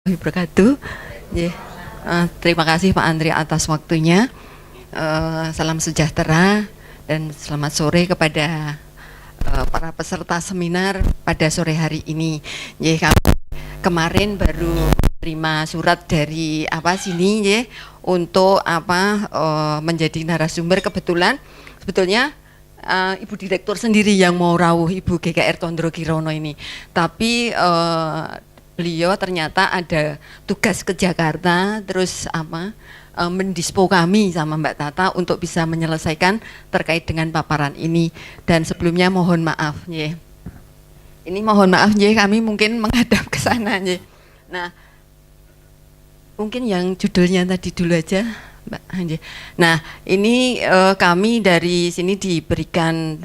Wabarakatuh. Yeah. Terima kasih Pak Andri atas waktunya. Salam sejahtera dan selamat sore kepada para peserta seminar pada sore hari ini. Kami kemarin baru terima surat dari sini untuk menjadi narasumber. Kebetulan sebetulnya Ibu Direktur sendiri yang mau rawuh Ibu GKR Tondro Kirono ini, tapi beliau ternyata ada tugas ke Jakarta, terus mendispo kami sama Mbak Tata untuk bisa menyelesaikan terkait dengan paparan ini. Dan sebelumnya mohon maaf ini mohon maaf kami mungkin menghadap ke sana Nah, mungkin yang judulnya tadi dulu aja Mbak. Nah, ini kami dari sini diberikan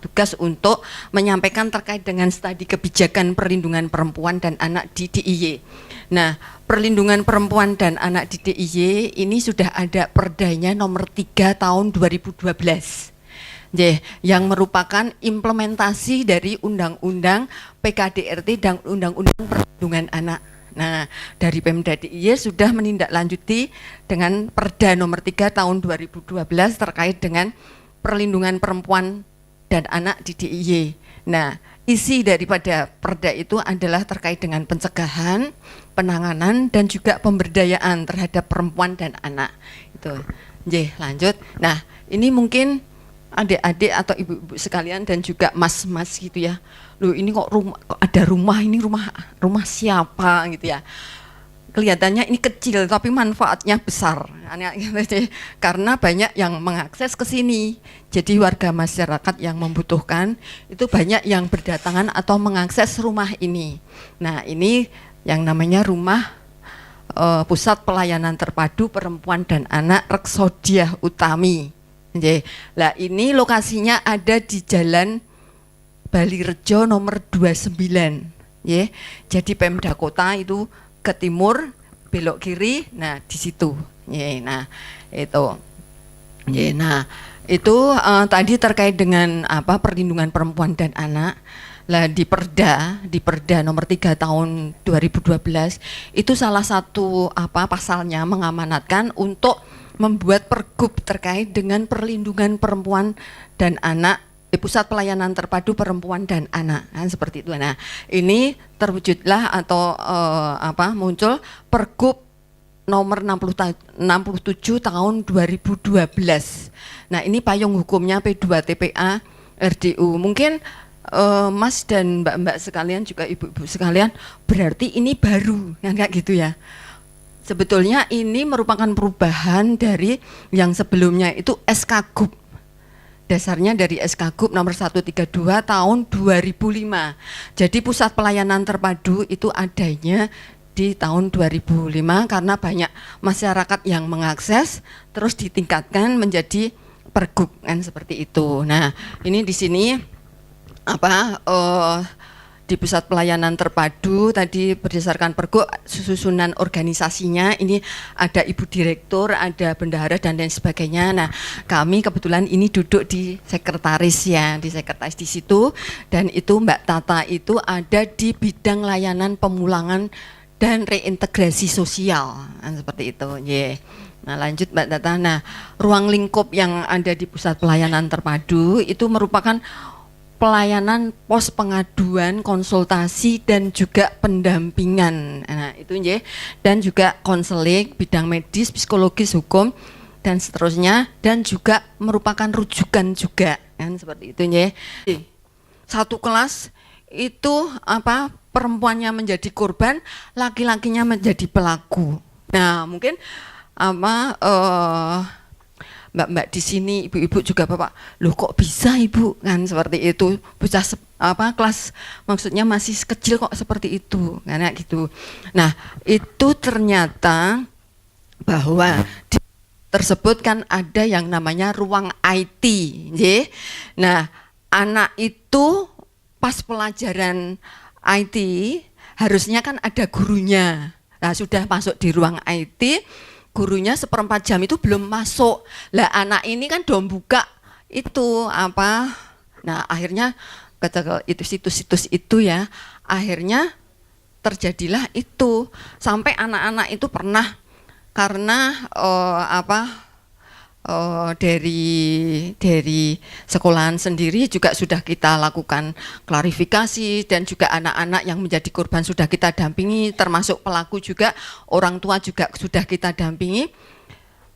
tugas untuk menyampaikan terkait dengan studi kebijakan perlindungan perempuan dan anak di DIY. Nah, perlindungan perempuan dan anak di DIY ini sudah ada perdanya nomor 3 tahun 2012. Yang merupakan implementasi dari Undang-Undang PKDRT dan Undang-Undang Perlindungan Anak. Nah, dari Pemda DIY sudah menindaklanjuti dengan Perda nomor 3 tahun 2012 terkait dengan perlindungan perempuan dan anak di DIY. Nah, isi daripada Perda itu adalah terkait dengan pencegahan, penanganan dan juga pemberdayaan terhadap perempuan dan anak. Itu. Lanjut. Nah, ini mungkin adik-adik atau ibu-ibu sekalian dan juga mas-mas gitu ya. Loh, ini kok ada rumah, ini rumah siapa gitu ya. Kelihatannya ini kecil tapi manfaatnya besar. Karena banyak yang mengakses ke sini. Jadi warga masyarakat yang membutuhkan itu banyak yang berdatangan atau mengakses rumah ini. Nah, ini yang namanya rumah Pusat Pelayanan Terpadu Perempuan dan Anak Reksodiah Utami. Lah, ini lokasinya ada di Jalan Balirejo nomor 29. Jadi Pemda Kota itu ke timur, belok kiri, nah di situ. Nah, itu. Nah, itu tadi terkait dengan perlindungan perempuan dan anak. Lah, di Perda nomor 3 tahun 2012 itu salah satu pasalnya mengamanatkan untuk membuat pergub terkait dengan perlindungan perempuan dan anak di Pusat Pelayanan Terpadu Perempuan dan Anak, kan seperti itu. Nah, ini terwujudlah atau muncul pergub nomor 67 tahun 2012. Nah, ini payung hukumnya P2TPA RDU. Mungkin Mas dan Mbak-mbak sekalian juga ibu-ibu sekalian, berarti ini baru, kan kayak gitu ya. Sebetulnya ini merupakan perubahan dari yang sebelumnya itu SK-GUP. Dasarnya dari SK-GUP nomor 132 tahun 2005. Jadi Pusat Pelayanan Terpadu itu adanya di tahun 2005 karena banyak masyarakat yang mengakses, terus ditingkatkan menjadi pergub, kan seperti itu. Nah, ini di sini di Pusat Pelayanan Terpadu tadi berdasarkan pergub susunan organisasinya ini ada Ibu Direktur, ada bendahara dan lain sebagainya. Nah, kami kebetulan ini duduk di sekretaris di situ, dan itu Mbak Tata itu ada di bidang layanan pemulangan dan reintegrasi sosial, seperti itu. Nah, lanjut Mbak Tata. Nah, ruang lingkup yang ada di Pusat Pelayanan Terpadu itu merupakan pelayanan pos pengaduan, konsultasi dan juga pendampingan. Nah, itu dan juga konseling, bidang medis, psikologis, hukum dan seterusnya, dan juga merupakan rujukan juga, kan seperti itu Satu kelas itu perempuannya menjadi korban, laki-lakinya menjadi pelaku. Nah, mungkin Mbak-mbak di sini, ibu-ibu juga bapak, loh kok bisa ibu, kan seperti itu, bocah kelas maksudnya masih kecil kok seperti itu, karena gitu. Nah, itu ternyata bahwa tersebut kan ada yang namanya ruang IT, Nah, anak itu pas pelajaran IT harusnya kan ada gurunya. Nah, sudah masuk di ruang IT, gurunya seperempat jam itu belum masuk. Lah, anak ini kan belum buka itu Nah, akhirnya ke itu situs-situs itu ya, akhirnya terjadilah itu sampai anak-anak itu pernah karena dari sekolahan sendiri juga sudah kita lakukan klarifikasi, dan juga anak-anak yang menjadi korban sudah kita dampingi, termasuk pelaku juga, orang tua juga sudah kita dampingi.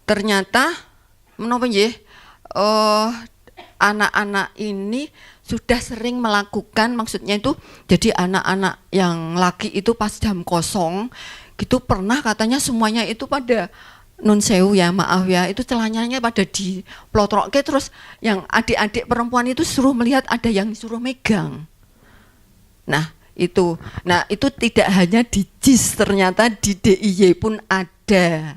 Ternyata menapa nggih, anak-anak ini sudah sering melakukan, maksudnya itu jadi anak-anak yang laki itu pas jam kosong gitu pernah katanya semuanya itu pada nun sewu ya, maaf ya, itu celananya pada diplotroke, terus yang adik-adik perempuan itu suruh melihat ada yang suruh megang. Nah itu tidak hanya di JIS, ternyata di DIY pun ada.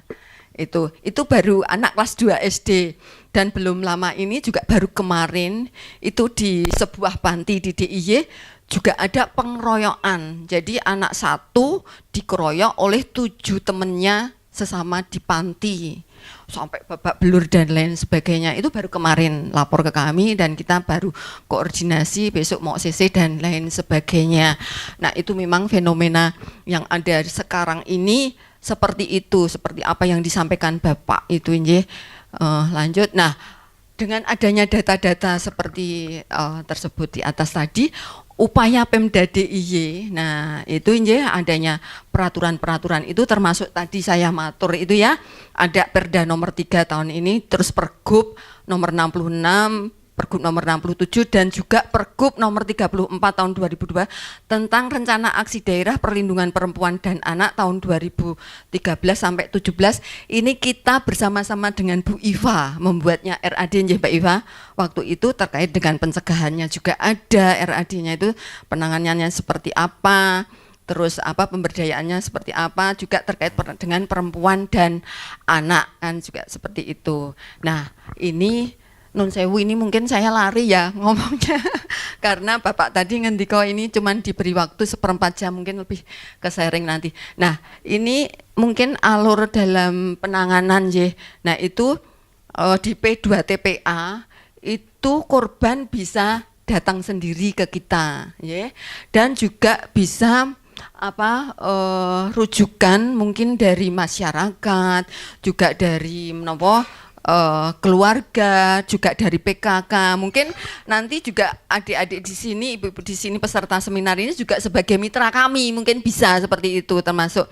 Itu baru anak kelas 2 SD, dan belum lama ini juga baru kemarin itu di sebuah panti di DIY juga ada pengeroyokan. Jadi anak satu dikeroyok oleh 7 temennya sesama di panti sampai babak belur dan lain sebagainya. Itu baru kemarin lapor ke kami dan kita baru koordinasi, besok mau CC dan lain sebagainya. Nah itu memang fenomena yang ada sekarang ini seperti itu, seperti apa yang disampaikan Bapak itu nggih. Lanjut. Nah, dengan adanya data-data seperti tersebut di atas tadi, upaya Pemda DIY, nah itu nggih adanya peraturan-peraturan itu, termasuk tadi saya matur itu ya, ada Perda nomor 3 tahun ini, terus Pergub nomor 66, Pergub nomor 67, dan juga Pergub nomor 34 tahun 2002 tentang Rencana Aksi Daerah Perlindungan Perempuan dan Anak tahun 2013 sampai 17. Ini kita bersama-sama dengan Bu Iva membuatnya RAD nggih Mbak Iva. Waktu itu terkait dengan pencegahannya juga ada RAD-nya, itu penanganannya seperti apa, terus pemberdayaannya seperti apa, juga terkait dengan perempuan dan anak kan juga seperti itu. Nah, ini nun sewu, ini mungkin saya lari ya ngomongnya karena Bapak tadi ngendiko ini cuman diberi waktu 1/4 jam, mungkin lebih ke sharing nanti. Nah ini mungkin alur dalam penanganan ya. Nah itu di P2TPA itu korban bisa datang sendiri ke kita ya, dan juga bisa rujukan mungkin dari masyarakat, juga dari keluarga, juga dari PKK. Mungkin nanti juga adik-adik di sini, ibu-ibu di sini peserta seminar ini juga sebagai mitra kami, mungkin bisa seperti itu, termasuk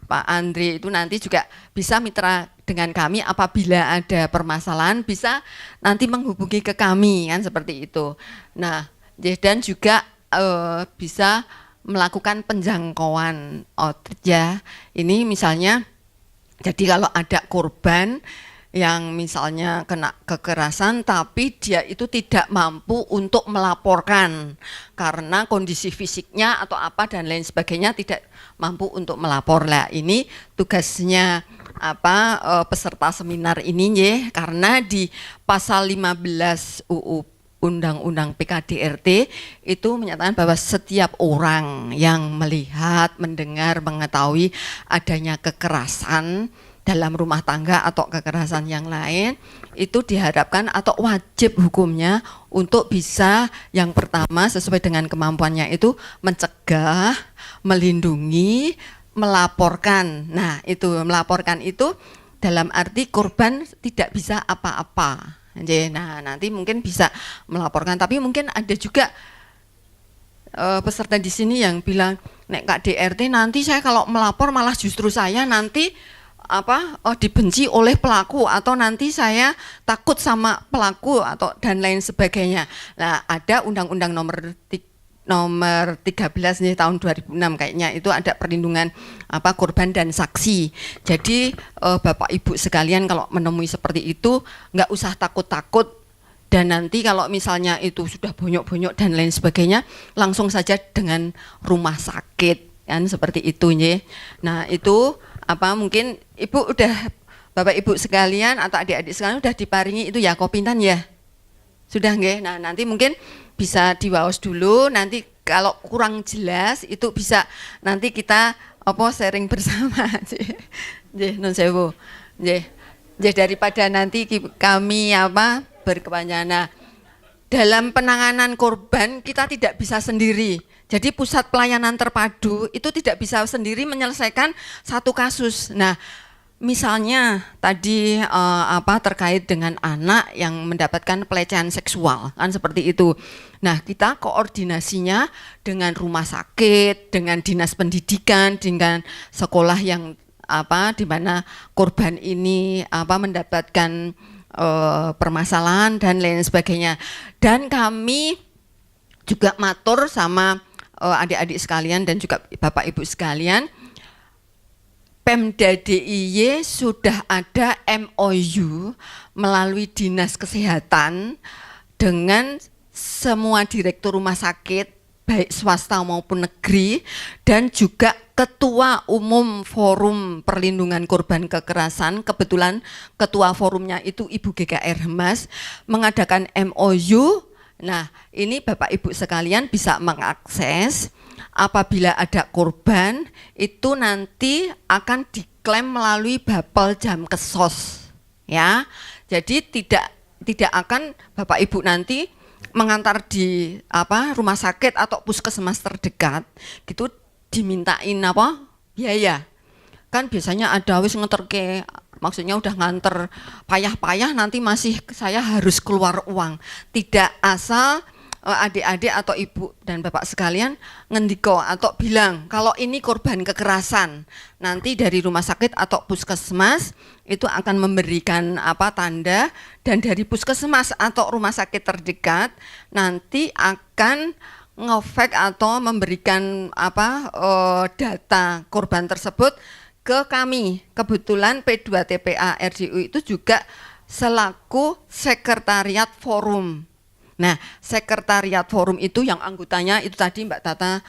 Pak Andre itu nanti juga bisa mitra dengan kami apabila ada permasalahan bisa nanti menghubungi ke kami kan seperti itu. Nah, dan juga bisa melakukan penjangkauan outreach ya. Ini misalnya, jadi kalau ada korban yang misalnya kena kekerasan tapi dia itu tidak mampu untuk melaporkan karena kondisi fisiknya atau apa dan lain sebagainya, tidak mampu untuk melapor lah. Ini tugasnya peserta seminar ini ya, karena di pasal 15 UU Undang-Undang PKDRT itu menyatakan bahwa setiap orang yang melihat, mendengar, mengetahui adanya kekerasan dalam rumah tangga atau kekerasan yang lain itu diharapkan atau wajib hukumnya untuk bisa yang pertama sesuai dengan kemampuannya itu mencegah, melindungi, melaporkan. Nah itu melaporkan itu dalam arti korban tidak bisa apa-apa. Nah nanti mungkin bisa melaporkan, tapi mungkin ada juga peserta di sini yang bilang, nek Kak DRT nanti saya kalau melapor malah justru saya nanti dibenci oleh pelaku, atau nanti saya takut sama pelaku atau dan lain sebagainya. Nah ada Undang-Undang nomor 13 nih tahun 2006 kayaknya, itu ada perlindungan korban dan saksi. Jadi Bapak Ibu sekalian kalau menemui seperti itu nggak usah takut-takut, dan nanti kalau misalnya itu sudah bonyok-bonyok dan lain sebagainya langsung saja dengan rumah sakit kan seperti itu ya. Nah itu mungkin Ibu udah, Bapak Ibu sekalian atau adik-adik sekalian udah diparingi itu ya kopintan ya, sudah nggih. Nah nanti mungkin bisa diwaos dulu, nanti kalau kurang jelas itu bisa nanti kita sharing bersama nggih nun sewu nggih daripada nanti kami berkepanjangan. Nah, dalam penanganan korban kita tidak bisa sendiri. Jadi pusat pelayanan terpadu itu tidak bisa sendiri menyelesaikan satu kasus. Nah, misalnya tadi terkait dengan anak yang mendapatkan pelecehan seksual, kan seperti itu. Nah, kita koordinasinya dengan rumah sakit, dengan dinas pendidikan, dengan sekolah yang di mana korban ini mendapatkan permasalahan dan lain sebagainya. Dan kami juga matur sama adik-adik sekalian dan juga Bapak Ibu sekalian, Pemda DIY sudah ada MOU melalui Dinas Kesehatan dengan semua direktur rumah sakit baik swasta maupun negeri, dan juga Ketua Umum Forum Perlindungan Korban Kekerasan, kebetulan ketua forumnya itu Ibu GKR Hemas, mengadakan MOU. Nah, ini Bapak Ibu sekalian bisa mengakses. Apabila ada korban, itu nanti akan diklaim melalui Bapel Jamkesos, ya. Jadi tidak akan Bapak Ibu nanti mengantar di rumah sakit atau puskesmas terdekat gitu dimintain biaya. Kan biasanya ada wis ngeterke, maksudnya udah nganter payah-payah nanti masih saya harus keluar uang. Tidak asal adik-adik atau ibu dan bapak sekalian ngendiko atau bilang kalau ini korban kekerasan, nanti dari rumah sakit atau puskesmas itu akan memberikan tanda, dan dari puskesmas atau rumah sakit terdekat nanti akan ngefek atau memberikan data korban tersebut ke kami. Kebetulan P2TPA RDU itu juga selaku sekretariat forum. Nah, sekretariat forum itu yang anggotanya itu tadi Mbak Tata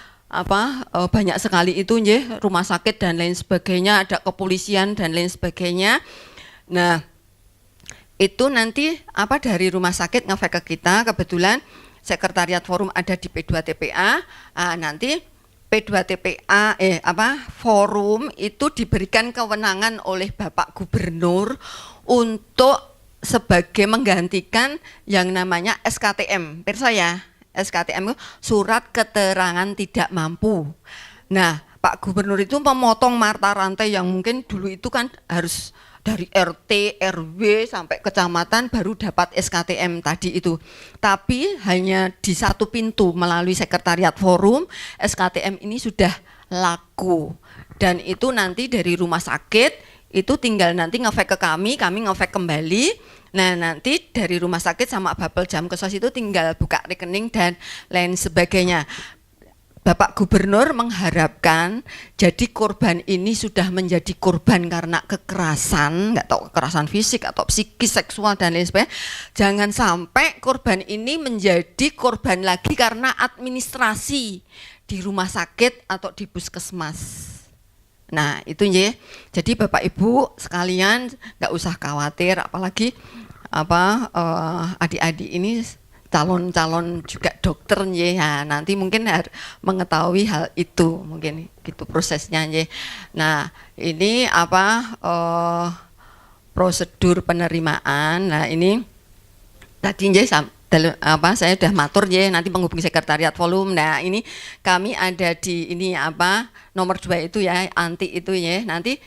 banyak sekali itu rumah sakit dan lain sebagainya, ada kepolisian dan lain sebagainya. Nah, itu nanti dari rumah sakit ngefek ke kita, kebetulan sekretariat forum ada di P2TPA. Nanti P2TPA forum itu diberikan kewenangan oleh Bapak Gubernur untuk sebagai menggantikan yang namanya SKTM. Pirsa ya, SKTM itu surat keterangan tidak mampu. Nah, Pak Gubernur itu memotong mata rantai yang mungkin dulu itu kan harus dari RT, RW sampai kecamatan baru dapat SKTM tadi itu. Tapi hanya di satu pintu melalui sekretariat forum, SKTM ini sudah laku. Dan itu nanti dari rumah sakit itu tinggal nanti ngefek ke kami ngefek kembali. Nah, nanti dari rumah sakit sama Bapel Jamkesos itu tinggal buka rekening dan lain sebagainya. Bapak Gubernur mengharapkan jadi korban ini sudah menjadi korban karena kekerasan, nggak tahu kekerasan fisik atau psikis, seksual dan lain sebagainya. Jangan sampai korban ini menjadi korban lagi karena administrasi di rumah sakit atau di puskesmas. Nah, itu ya. Jadi Bapak Ibu sekalian nggak usah khawatir, apalagi adik-adik ini calon-calon juga dokter ya, nanti mungkin mengetahui hal itu, mungkin gitu prosesnya ya. Nah, ini prosedur penerimaan. Nah, ini tadi ya saya sudah matur ya, nanti menghubungi sekretariat volume. Nah, ini kami ada di ini nomor 2 itu ya, anti itu ya, nanti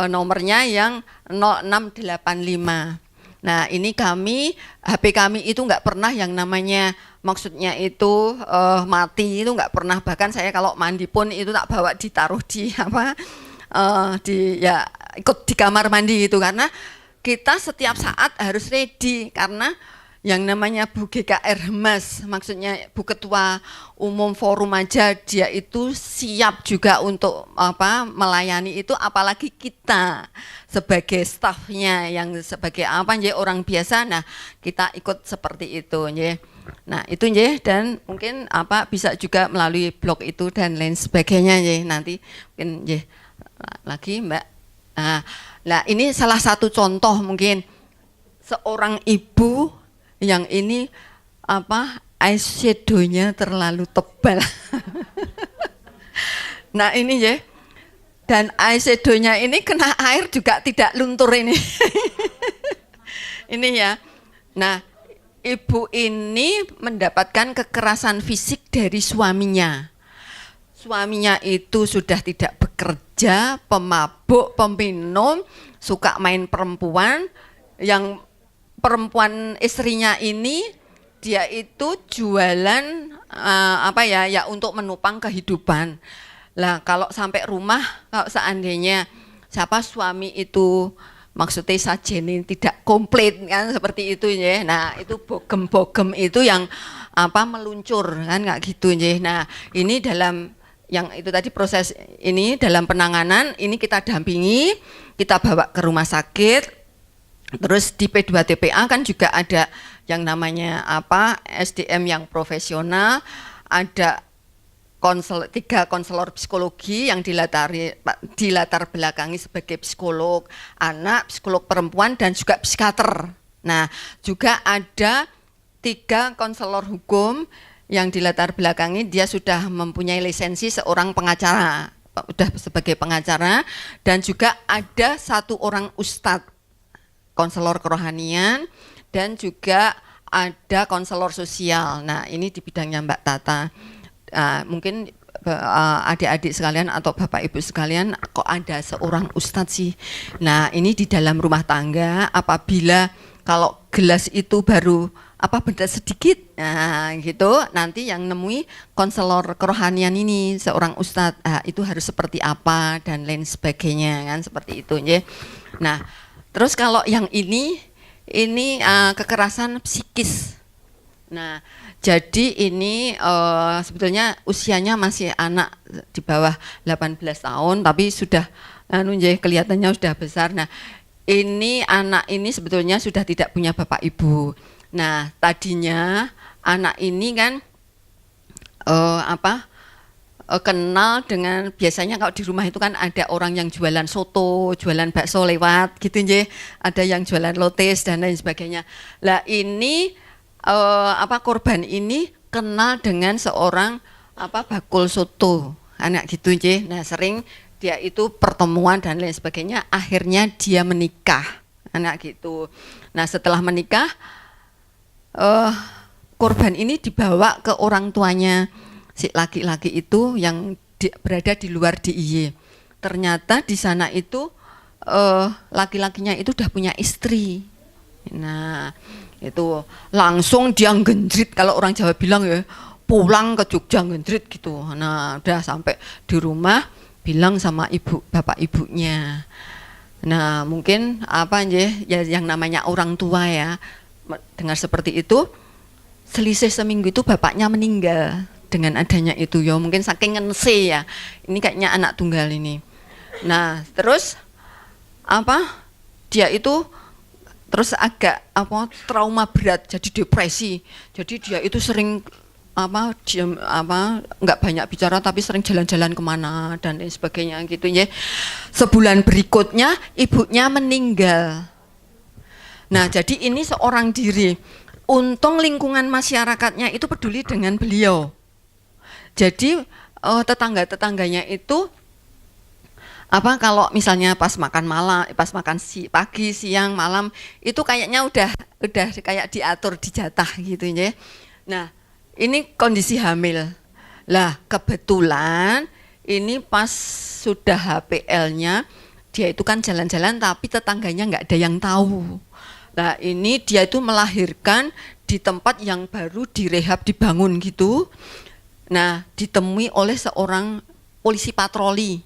nomornya yang 0685. Nah, ini HP kami itu nggak pernah yang namanya, maksudnya itu mati, itu nggak pernah. Bahkan saya kalau mandi pun itu tak bawa ditaruh di ikut di kamar mandi itu, karena kita setiap saat harus ready, karena yang namanya Bu GKR Hemas, maksudnya Bu Ketua Umum Forum aja dia itu siap juga untuk melayani itu, apalagi kita sebagai stafnya yang sebagai orang biasa. Nah, kita ikut seperti itu ya. Nah, itu ya, dan mungkin bisa juga melalui blog itu dan lain sebagainya ya, nanti mungkin ya lagi Mbak. Nah, ini salah satu contoh mungkin seorang ibu yang ini eyeshadow-nya terlalu tebal. Nah, ini ya, dan eyeshadow-nya ini kena air juga tidak luntur ini. Ini ya. Nah, ibu ini mendapatkan kekerasan fisik dari suaminya. Suaminya itu sudah tidak bekerja, pemabuk, peminum, suka main perempuan. Yang perempuan istrinya ini dia itu jualan ya untuk menopang kehidupan. Lah kalau sampai rumah, kalau seandainya suami itu maksudnya sajene tidak komplit kan seperti itu ya. Nah, itu bogem-bogem itu yang meluncur kan nggak gitu ya. Nah, ini dalam yang itu tadi proses ini dalam penanganan ini kita dampingi, kita bawa ke rumah sakit. Terus di P2TPA kan juga ada yang namanya SDM yang profesional, ada 3 konselor psikologi yang dilatar belakangi sebagai psikolog anak, psikolog perempuan dan juga psikiater. Nah, juga ada 3 konselor hukum yang dilatar belakangi dia sudah mempunyai lisensi seorang pengacara, sudah sebagai pengacara, dan juga ada 1 orang ustadz konselor kerohanian dan juga ada konselor sosial. Nah, ini di bidangnya Mbak Tata. Mungkin adik-adik sekalian atau bapak ibu sekalian, kok ada seorang ustadz sih? Nah, ini di dalam rumah tangga apabila kalau gelas itu baru beda sedikit, nah gitu, nanti yang nemui konselor kerohanian ini seorang ustadz, itu harus seperti apa dan lain sebagainya kan seperti itu ya. Nah, terus kalau yang ini kekerasan psikis. Nah, jadi ini sebetulnya usianya masih anak di bawah 18 tahun, tapi sudah kelihatannya sudah besar. Nah, ini anak ini sebetulnya sudah tidak punya bapak ibu. Nah, tadinya anak ini kan kenal dengan, biasanya kalau di rumah itu kan ada orang yang jualan soto, jualan bakso lewat gitu nje, ada yang jualan lotis dan lain sebagainya. Lah ini korban ini kenal dengan seorang bakul soto, anak gitu nje. Nah, sering dia itu pertemuan dan lain sebagainya, akhirnya dia menikah, anak gitu. Nah, setelah menikah korban ini dibawa ke orang tuanya si laki-laki itu yang berada di luar DIY. Ternyata di sana itu laki-lakinya itu udah punya istri. Nah, itu langsung dia ngendrit, kalau orang Jawa bilang ya, pulang ke Jogja ngendrit gitu. Nah, udah sampai di rumah bilang sama bapak ibunya. Nah, mungkin ya yang namanya orang tua ya, dengar seperti itu, selisih seminggu itu bapaknya meninggal. Dengan adanya itu ya mungkin saking ngense ya, ini kayaknya anak tunggal ini. Nah, terus dia itu terus agak trauma berat, jadi depresi. Jadi dia itu sering nggak banyak bicara tapi sering jalan-jalan kemana dan lain sebagainya gitu ya. Sebulan berikutnya ibunya meninggal. Nah, jadi ini seorang diri. Untung lingkungan masyarakatnya itu peduli dengan beliau. Jadi tetangga-tetangganya itu kalau misalnya pas makan malam, pas makan pagi, siang, malam itu kayaknya udah kayak diatur, dijatah gitu ya. Nah, ini kondisi hamil. Lah, kebetulan ini pas sudah HPL-nya dia itu kan jalan-jalan tapi tetangganya nggak ada yang tahu. Nah, ini dia itu melahirkan di tempat yang baru direhab, dibangun gitu. Nah, ditemui oleh seorang polisi patroli.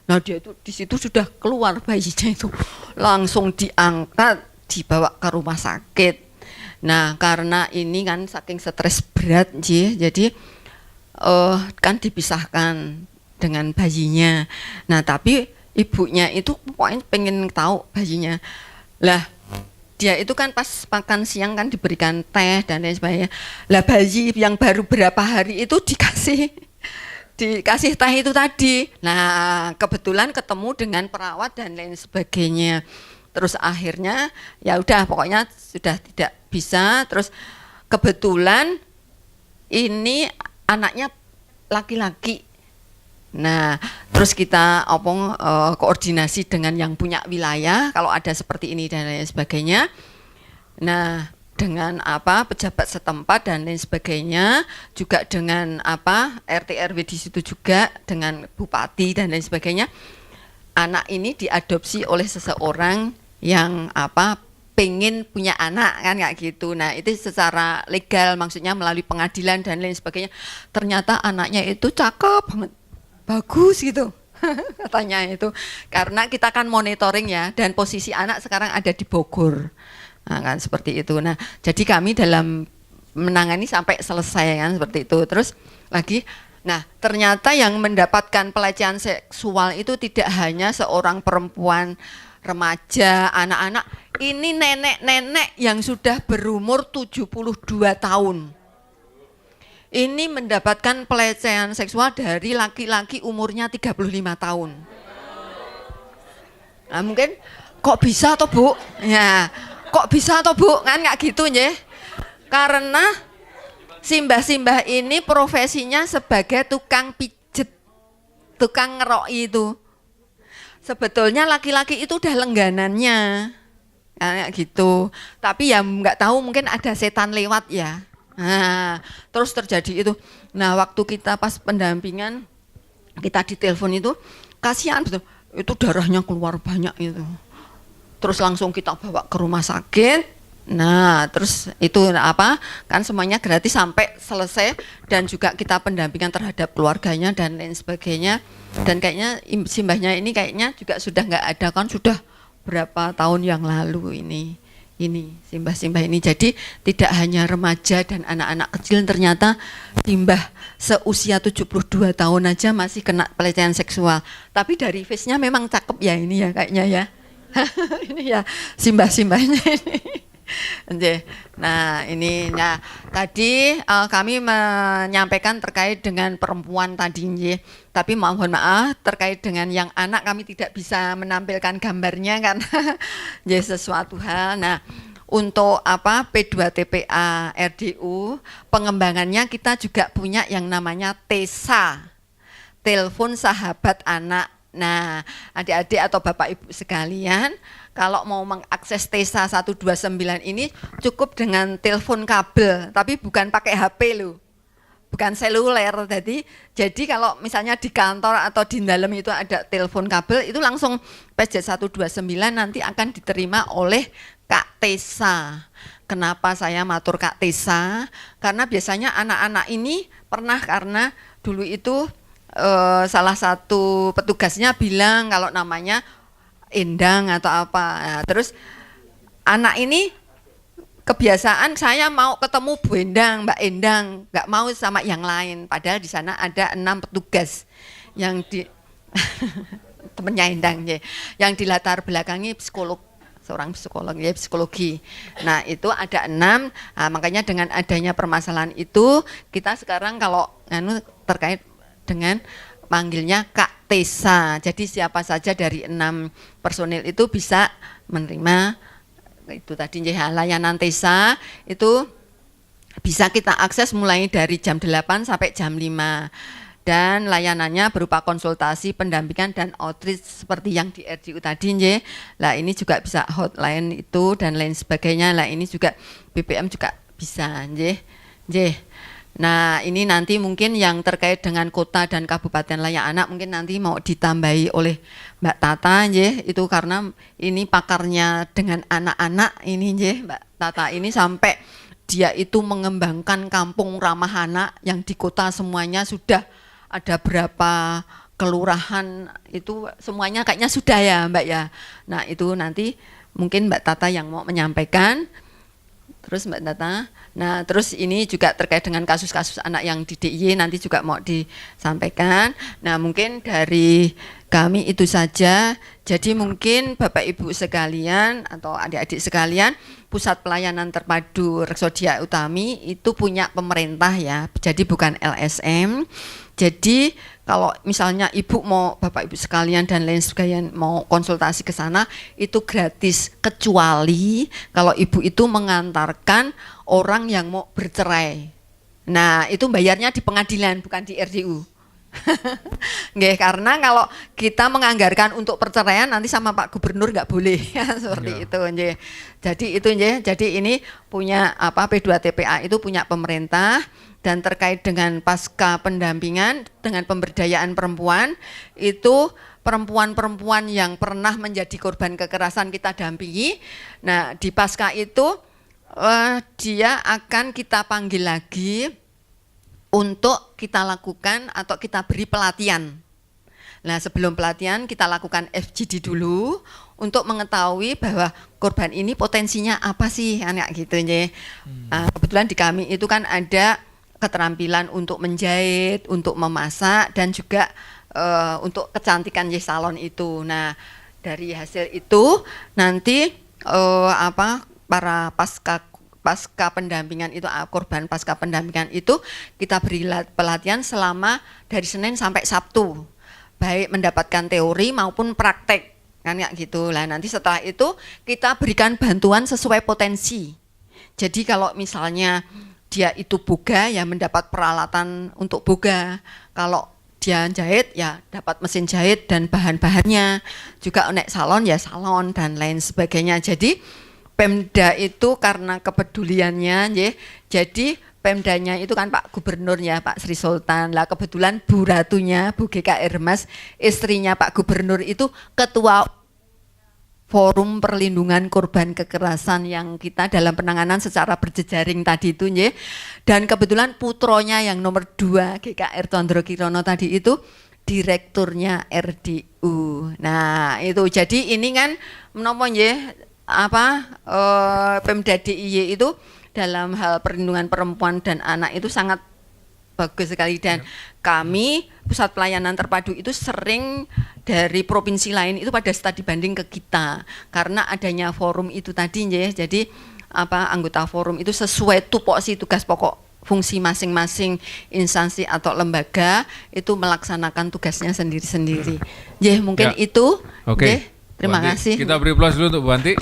Nah, dia itu di situ sudah keluar bayinya itu, langsung diangkat, dibawa ke rumah sakit. Nah, karena ini kan saking stres berat, jadi kan dipisahkan dengan bayinya. Nah, tapi ibunya itu pokoknya pengen tahu bayinya. Lah, dia itu kan pas makan siang kan diberikan teh dan lain sebagainya. Lah, bayi yang baru berapa hari itu dikasih teh itu tadi. Nah, kebetulan ketemu dengan perawat dan lain sebagainya. Terus akhirnya ya udah pokoknya sudah tidak bisa. Terus kebetulan ini anaknya laki-laki. Nah, terus kita koordinasi dengan yang punya wilayah kalau ada seperti ini dan lain sebagainya. Nah, dengan apa pejabat setempat dan lain sebagainya, juga dengan apa RT RW di situ juga dengan bupati dan lain sebagainya. Anak ini diadopsi oleh seseorang yang apa pengen punya anak kan kayak gitu. Nah itu secara legal, maksudnya melalui pengadilan dan lain sebagainya. Ternyata anaknya itu cakep banget, bagus gitu. Katanya itu karena kita kan monitoring ya, dan posisi anak sekarang ada di Bogor. Nah, kan seperti itu. Nah jadi kami dalam menangani sampai selesai kan seperti itu. Terus lagi, nah ternyata yang mendapatkan pelecehan seksual itu tidak hanya seorang perempuan, remaja, anak-anak, ini nenek-nenek yang sudah berumur 72 tahun. Ini mendapatkan pelecehan seksual dari laki-laki umurnya 35 tahun. Nah, mungkin kok bisa toh Bu? Ya, kok bisa toh Bu? Kan nggak gitu ya. Karena simbah-simbah ini profesinya sebagai tukang pijet, tukang ngeroi itu. Sebetulnya laki-laki itu udah langganannya, kayak gitu. Tapi ya nggak tahu, mungkin ada setan lewat ya. Nah, terus terjadi itu. Nah, waktu kita pas pendampingan, kita ditelepon itu, kasihan betul. Itu darahnya keluar banyak itu. Terus langsung kita bawa ke rumah sakit. Nah, terus itu apa? Kan semuanya gratis sampai selesai, dan juga kita pendampingan terhadap keluarganya dan lain sebagainya. Dan kayaknya simbahnya ini kayaknya juga sudah nggak ada kan, sudah berapa tahun yang lalu ini simbah-simbah ini. Jadi tidak hanya remaja dan anak-anak kecil, ternyata simbah seusia 72 tahun aja masih kena pelecehan seksual. Tapi dari face-nya memang cakep ya ini ya kayaknya ya. Ini ya simbah-simbahnya ini. Nah ini, nah tadi kami menyampaikan terkait dengan perempuan tadi, tapi mohon maaf terkait dengan yang anak kami tidak bisa menampilkan gambarnya karena sesuatu hal. Nah untuk apa P2TPA RDU pengembangannya kita juga punya yang namanya TESA, telepon sahabat anak. Nah adik-adik atau bapak ibu sekalian, kalau mau mengakses TESA 129 ini cukup dengan telepon kabel, tapi bukan pakai HP loh, bukan seluler. Jadi kalau misalnya di kantor atau di dalam itu ada telepon kabel, itu langsung PJ 129 nanti akan diterima oleh Kak TESA. Kenapa saya matur Kak TESA? Karena biasanya anak-anak ini pernah, karena dulu itu salah satu petugasnya bilang kalau namanya Endang atau apa. Nah, terus anak ini kebiasaan saya mau ketemu Bu Endang, Mbak Endang, nggak mau sama yang lain. Padahal di sana ada 6 petugas yang di temennya Endang ya, yang di latar belakangi psikolog, seorang psikolog ya, psikologi. Nah itu ada 6. Nah, makanya dengan adanya permasalahan itu kita sekarang kalau terkait dengan manggilnya Kak TESA. Jadi siapa saja dari 6 personil itu bisa menerima itu tadi layanan TESA. Itu bisa kita akses mulai dari jam 8 sampai jam 5. Dan layanannya berupa konsultasi, pendampingan dan outreach seperti yang di RDU tadi nggih. Lah ini juga bisa hotline itu dan lain sebagainya. Lah ini juga BPM juga bisa nggih. Nggih. Nah ini nanti mungkin yang terkait dengan kota dan kabupaten layak anak mungkin nanti mau ditambahi oleh Mbak Tata nggih, itu karena ini pakarnya dengan anak-anak ini nggih. Mbak Tata ini sampai dia itu mengembangkan kampung ramah anak yang di kota semuanya sudah ada berapa kelurahan itu semuanya kayaknya sudah ya Mbak ya. Nah itu nanti mungkin Mbak Tata yang mau menyampaikan. Terus Mbak Tata, nah terus ini juga terkait dengan kasus-kasus anak yang di DIY nanti juga mau disampaikan. Nah mungkin dari kami itu saja. Jadi mungkin Bapak Ibu sekalian atau adik-adik sekalian, Pusat Pelayanan Terpadu Reksodia Utami itu punya pemerintah ya, jadi bukan LSM. Jadi kalau misalnya Ibu mau, Bapak Ibu sekalian dan lain sebagainya mau konsultasi ke sana itu gratis, kecuali kalau Ibu itu mengantarkan orang yang mau bercerai. Nah itu bayarnya di pengadilan bukan di RDU. Nggih, karena kalau kita menganggarkan untuk perceraian nanti sama Pak Gubernur nggak boleh seperti itu nggih. Jadi itu nggih. Jadi ini punya apa P2TPA itu punya pemerintah dan terkait dengan pasca pendampingan dengan pemberdayaan perempuan itu perempuan-perempuan yang pernah menjadi korban kekerasan kita dampingi. Nah, di pasca itu dia akan kita panggil lagi untuk kita lakukan atau kita beri pelatihan. Nah, sebelum pelatihan kita lakukan FGD dulu untuk mengetahui bahwa korban ini potensinya apa sih, anak gitu ya. Kebetulan di kami itu kan ada keterampilan untuk menjahit, untuk memasak dan juga untuk kecantikan salon itu. Nah, dari hasil itu nanti para pasca pendampingan itu korban pasca pendampingan itu kita beri pelatihan selama dari Senin sampai Sabtu, baik mendapatkan teori maupun praktek kan ya gitu. Lah nanti setelah itu kita berikan bantuan sesuai potensi. Jadi kalau misalnya dia itu boga ya mendapat peralatan untuk boga, kalau dia jahit ya dapat mesin jahit dan bahan-bahannya, juga nek salon ya salon dan lain sebagainya. Jadi Pemda itu karena kepeduliannya, jadi Pemdanya itu kan Pak Gubernurnya Pak Sri Sultan. Lah kebetulan Bu Ratunya, Bu GK Ermas, istrinya Pak Gubernur itu ketua Forum Perlindungan Korban Kekerasan yang kita dalam penanganan secara berjejaring tadi itu, dan kebetulan putronya yang nomor 2 GKR Condro Kirono tadi itu direkturnya RDU. Nah itu jadi ini kan menapa Pemda DIY itu dalam hal perlindungan perempuan dan anak itu sangat bagus sekali dan kami pusat pelayanan terpadu itu sering dari provinsi lain itu pada studi banding ke kita karena adanya forum itu tadi jadi anggota forum itu sesuai tupoksi tugas pokok fungsi masing-masing instansi atau lembaga itu melaksanakan tugasnya sendiri-sendiri. Mungkin itu. Oke. Terima kasih. Kita beri aplaus dulu untuk Bu Wanti.